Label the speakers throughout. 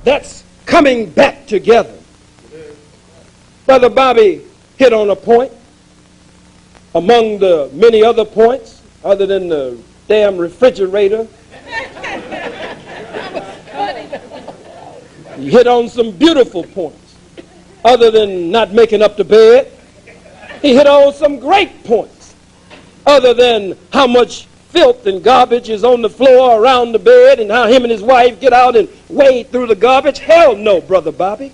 Speaker 1: that's coming back together. Brother Bobby hit on a point among the many other points other than the damn refrigerator. He hit on some beautiful points other than not making up the bed. He hit on some great points other than how much filth and garbage is on the floor around the bed and how him and his wife get out and wade through the garbage. Hell no, Brother Bobby.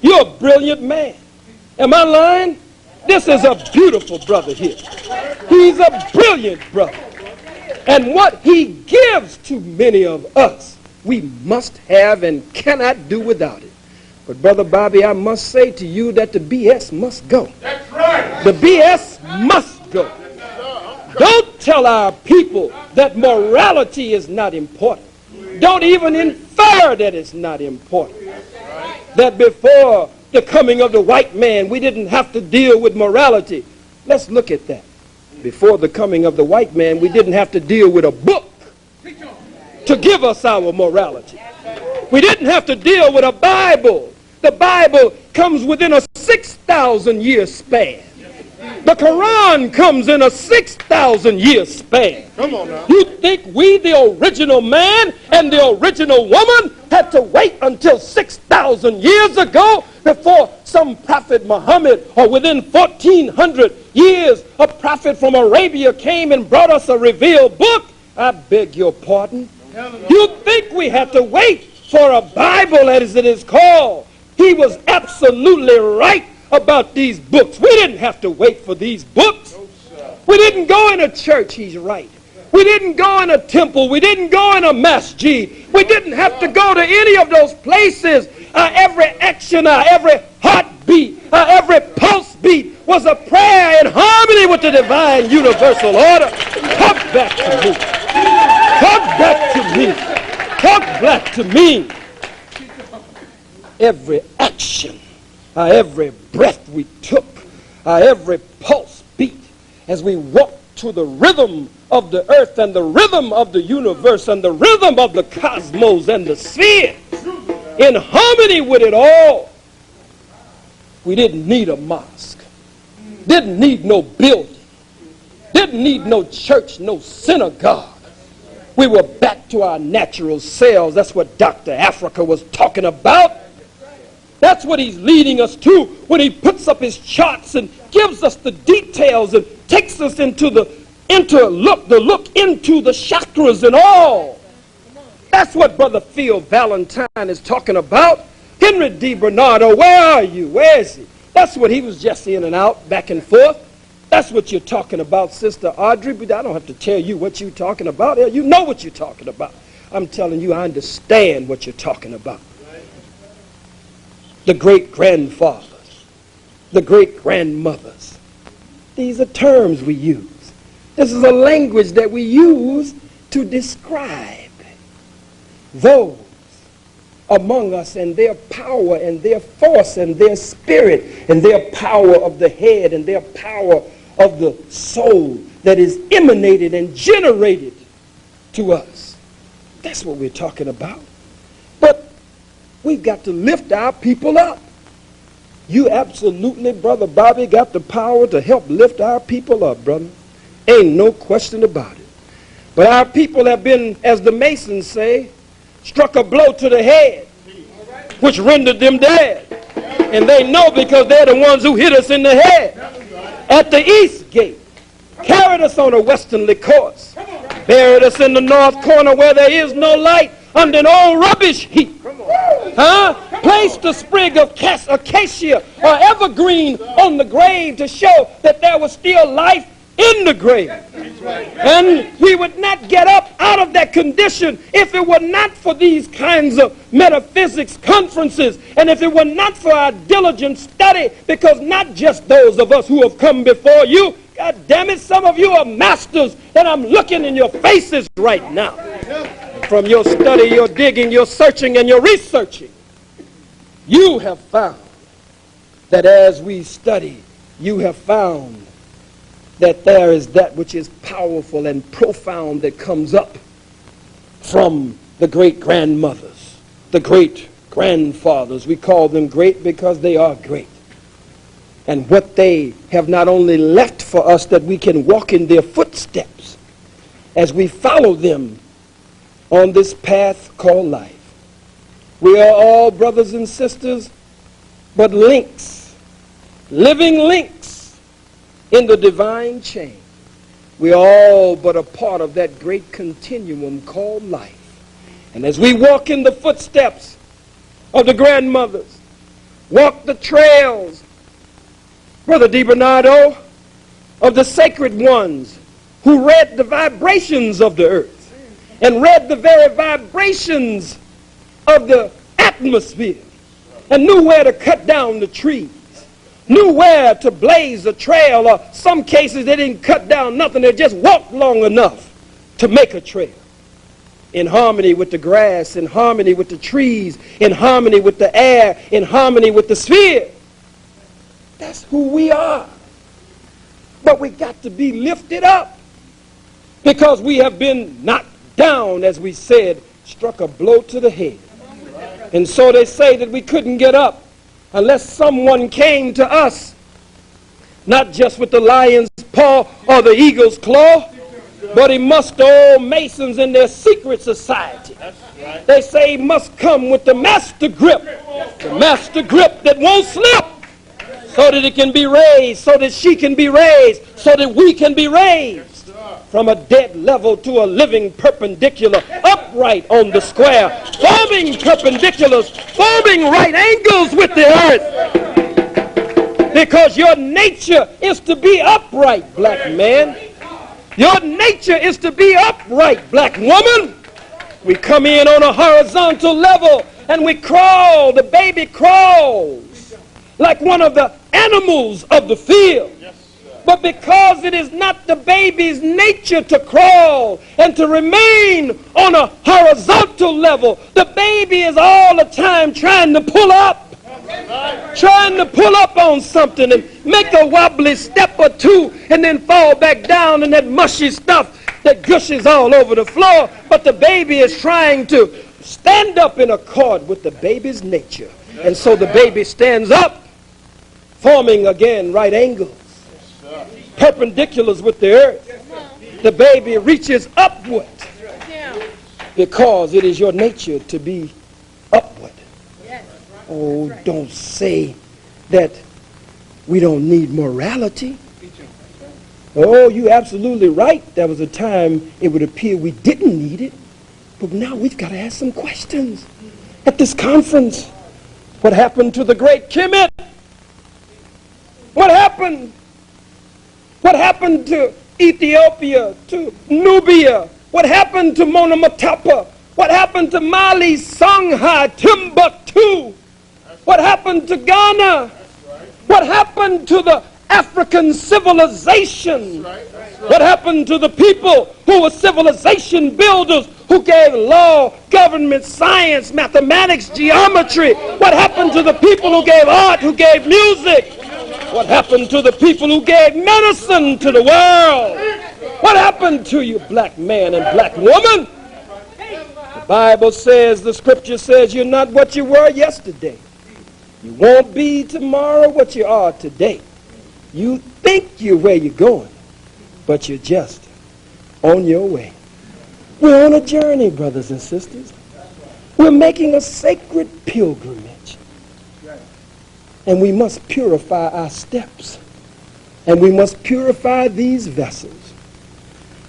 Speaker 1: You're a brilliant man. Am I lying? This is a beautiful brother here. He's a brilliant brother. And what he gives to many of us, we must have and cannot do without it. But Brother Bobby, I must say to you that the BS must go. That's right. The BS must go. Don't tell our people that morality is not important. Don't even infer that it's not important. That before the coming of the white man, we didn't have to deal with morality. Let's look at that. Before the coming of the white man, we didn't have to deal with a book to give us our morality. We didn't have to deal with a Bible. The Bible comes within a 6,000 year span. The Quran comes in a 6,000 year span. Come on now. You think we, the original man and the original woman, had to wait until 6,000 years ago before some prophet Muhammad, or within 1,400 years, a prophet from Arabia came and brought us a revealed book? I beg your pardon. You think we had to wait for a Bible, as it is called? He was absolutely right about these books. We didn't have to wait for these books. We didn't go in a church. He's right. We didn't go in a temple. We didn't go in a masjid. We didn't have to go to any of those places. Every action, every heartbeat, every pulse beat was a prayer in harmony with the divine universal order. Come back to me. Come back to me. Come back to me. Every action, every breath we took, every pulse beat as we walked to the rhythm of the earth and the rhythm of the universe and the rhythm of the cosmos and the sphere, in harmony with it all. We didn't need a mosque, didn't need no building, didn't need no church, no synagogue. We were back to our natural selves. That's what Dr. Africa was talking about. That's what he's leading us to when he puts up his charts and gives us the details and takes us into the look into the chakras and all. That's what Brother Phil Valentine is talking about. Henry D. Bernardo, where are you? Where is he? That's what he was just in and out, back and forth. That's what you're talking about, Sister Audrey, but I don't have to tell you what you're talking about. You know what you're talking about. I'm telling you, I understand what you're talking about. The great-grandfathers, the great-grandmothers. These are terms we use. This is a language that we use to describe those among us and their power and their force and their spirit and their power of the head and their power of the soul that is emanated and generated to us. That's what we're talking about. But we've got to lift our people up. You absolutely, Brother Bobby, got the power to help lift our people up, brother. Ain't no question about it. But our people have been, as the Masons say, struck a blow to the head, which rendered them dead. And they know because they're the ones who hit us in the head. At the east gate, carried us on a westerly course, buried us in the north corner where there is no light, under an old rubbish heap. Placed a sprig of acacia or evergreen on the grave to show that there was still life in the grave. And we would not get up out of that condition if it were not for these kinds of metaphysics conferences and if it were not for our diligent study, because not just those of us who have come before you, God damn it, some of you are masters, and I'm looking in your faces right now. From your study, your digging, your searching, and your researching, you have found that as we study, you have found that there is that which is powerful and profound that comes up from the great-grandmothers, the great grandfathers. We call them great because they are great. And what they have not only left for us that we can walk in their footsteps as we follow them on this path called life. We are all brothers and sisters, but links, living links in the divine chain. We are all but a part of that great continuum called life. And as we walk in the footsteps of the grandmothers, walk the trails, Brother DiBernardo, of the sacred ones who read the vibrations of the earth and read the very vibrations of the atmosphere and knew where to cut down the trees, knew where to blaze a trail, or some cases they didn't cut down nothing, they just walked long enough to make a trail. In harmony with the grass, in harmony with the trees, in harmony with the air, in harmony with the sphere. That's who we are. But we got to be lifted up because we have been knocked down, as we said, struck a blow to the head. And so they say that we couldn't get up unless someone came to us, not just with the lion's paw or the eagle's claw, but he must old Masons in their secret society. They say he must come with the master grip that won't slip, so that it can be raised, so that she can be raised, so that we can be raised from a dead level to a living perpendicular, upright on the square, forming perpendiculars, forming right angles with the earth. Because your nature is to be upright, black man. Your nature is to be upright, black woman. We come in on a horizontal level and we crawl. The baby crawls like one of the animals of the field. But because it is not the baby's nature to crawl and to remain on a horizontal level, the baby is all the time trying to pull up on something and make a wobbly step or two and then fall back down in that mushy stuff that gushes all over the floor. But the baby is trying to stand up in accord with the baby's nature. And so the baby stands up, forming again right angles, perpendiculars with the earth. The baby reaches upward because it is your nature to be upward. Oh, don't say that we don't need morality. Oh, you're absolutely right. There was a time it would appear we didn't need it. But now we've got to ask some questions. At this conference, what happened to the great Kemet? What happened? What happened to Ethiopia, to Nubia? What happened to Monomatapa? What happened to Mali, Songhai, Timbuktu? What happened to Ghana? What happened to the African civilization? What happened to the people who were civilization builders, who gave law, government, science, mathematics, geometry? What happened to the people who gave art, who gave music? What happened to the people who gave medicine to the world? What happened to you, black man and black woman? The Bible says, the scripture says, you're not what you were yesterday. You won't be tomorrow what you are today. You think you're where you're going, but you're just on your way. We're on a journey, brothers and sisters. We're making a sacred pilgrimage. And we must purify our steps. And we must purify these vessels.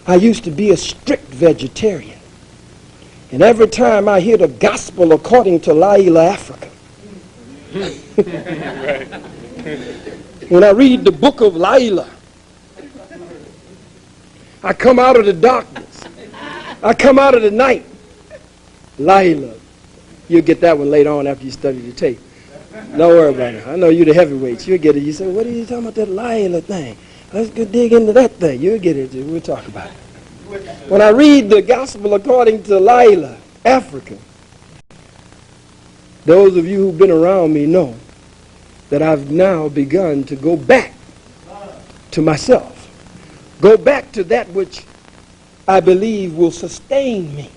Speaker 1: I used to be a strict vegetarian. And every time I hear the gospel according to Laila Africa, when I read the book of Laila, I come out of the darkness. I come out of the night. Laila. You'll get that one later on after you study the tape. Don't worry about it. I know you're the heavyweights. You'll get it. You say, what are you talking about, that Laila thing? Let's go dig into that thing. You'll get it. We'll talk about it. When I read the gospel according to Laila, Africa, those of you who've been around me know that I've now begun to go back to myself. Go back to that which I believe will sustain me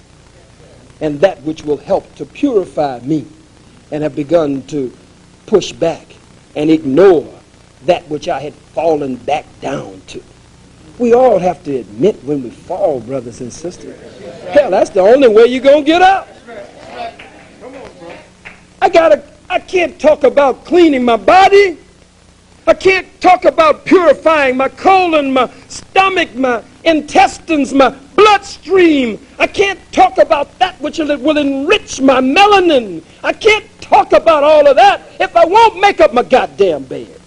Speaker 1: and that which will help to purify me and have begun to push back and ignore that which I had fallen back down to. We all have to admit when we fall, brothers and sisters. Hell, that's the only way you're going to get up. I can't talk about cleaning my body. I can't talk about purifying my colon, my stomach, my intestines, my bloodstream. I can't talk about that which will enrich my melanin. I can't talk about all of that if I won't make up my goddamn bed.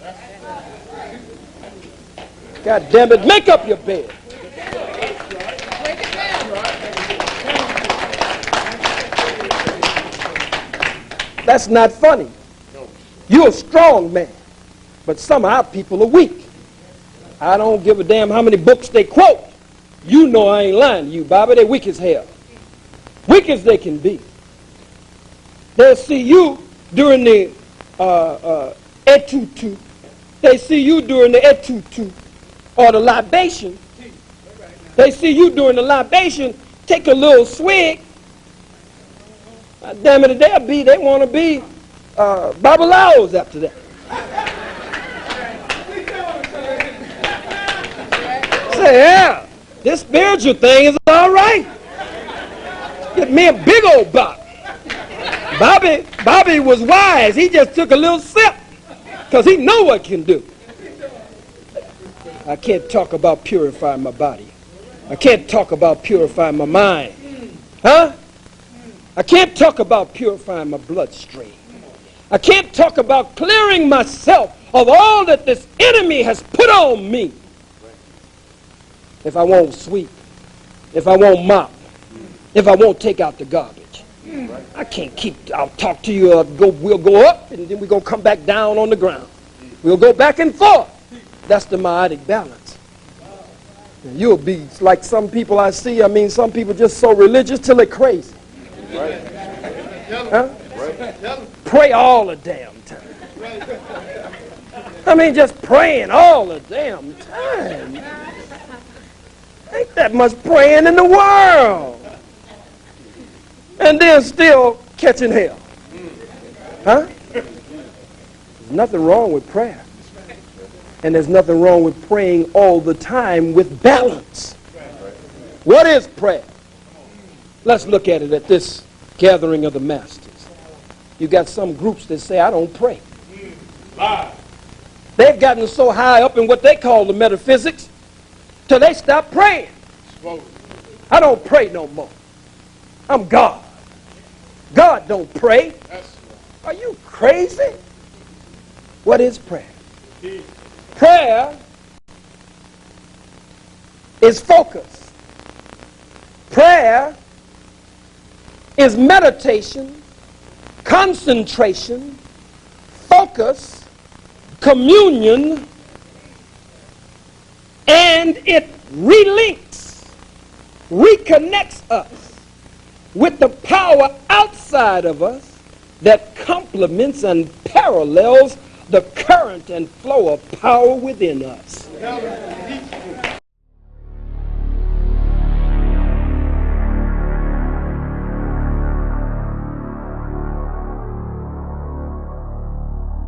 Speaker 1: God damn it, make up your bed. That's not funny. You're a strong man, but some of our people are weak. I don't give a damn how many books they quote. You know I ain't lying to you, Bobby. They're weak as hell. Weak as they can be. They'll see you during the etutu. They see you during the etutu or the libation. They see you during the libation. Take a little swig. Damn it, they want to be babalaos after that. Say, yeah, this spiritual thing is all right. Get me a big old bottle. Bobby was wise. He just took a little sip because he know what can do. I can't talk about purifying my body. I can't talk about purifying my mind. Huh? I can't talk about purifying my bloodstream. I can't talk about clearing myself of all that this enemy has put on me. If I won't sweep, if I won't mop, if I won't take out the garbage. I can't I'll talk to you, we'll go up and then we're going to come back down on the ground. We'll go back and forth. That's the meiotic balance. And you'll be like some people I see. I mean, some people just so religious till they're crazy. Huh? Pray all the damn time. I mean, just praying all the damn time. Ain't that much praying in the world. And then still catching hell. Huh? There's nothing wrong with prayer. And there's nothing wrong with praying all the time with balance. What is prayer? Let's look at it at this gathering of the masters. You got some groups that say, I don't pray. They've gotten so high up in what they call the metaphysics till they stop praying. I don't pray no more. I'm God. God don't pray. Are you crazy? What is prayer? Prayer is focus. Prayer is meditation, concentration, focus, communion, and it relinks, reconnects us with the power outside of us that complements and parallels the current and flow of power within us.